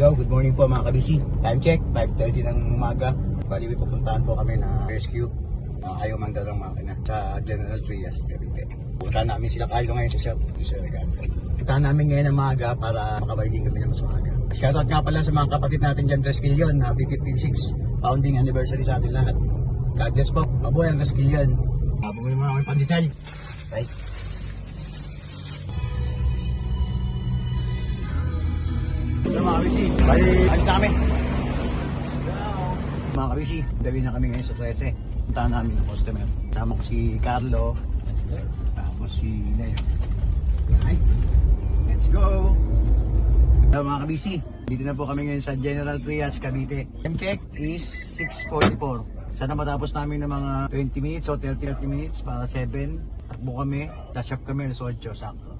Hello, good morning po mga kabisi. Time check, 5:30 ng umaga. Bali, may pupuntahan po kami na rescue. Ayaw mandalang makina sa General Trias, Cavite. Puntahan namin sila Carlo ngayon sa shop. Puntahan namin ngayon ng maaga para makabalik kami na mas maaga. Shoutout nga pala sa mga kapatid natin dyan, Resquillion. Happy 56 founding anniversary sa atin lahat. God bless po. Mabuhay ang Resquillion. Bumili mo na kami pandesal. Right. Hello mga kabisi. Bali, alis na kami. Mga kabisi, gabi na kami ngayon sa 13. Puntahan namin ang customer. Kasama ko si Carlo. Tapos si Leo. Right. Let's go! Hello mga kabisi. Dito na po kami ngayon sa General Trias, Cavite. Time check is 6:44. Sana matapos namin ng mga 20 minutes o 30 minutes para 7. Takbo kami. Touch up kami alas 8. Sakto.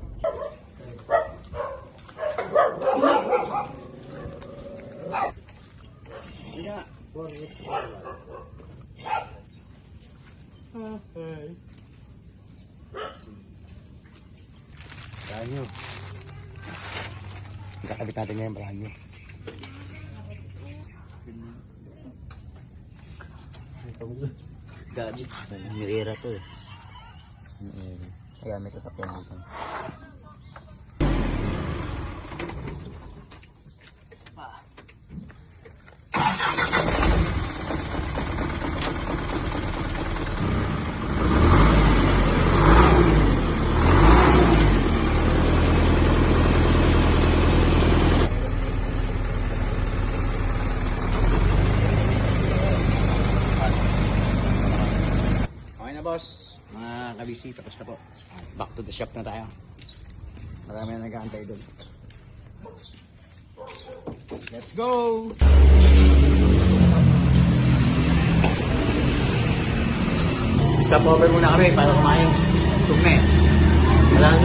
Branyo. Kakabit natin ngayon branyo. Gaji. Mirira to eh. Kaya may tatakyan dito. Boss, mga kabisi, tapos na po. Back to the shop na tayo. Marami na nag-aantay doon. Let's go! Stop over muna kami para kumain. Tugme. Malamang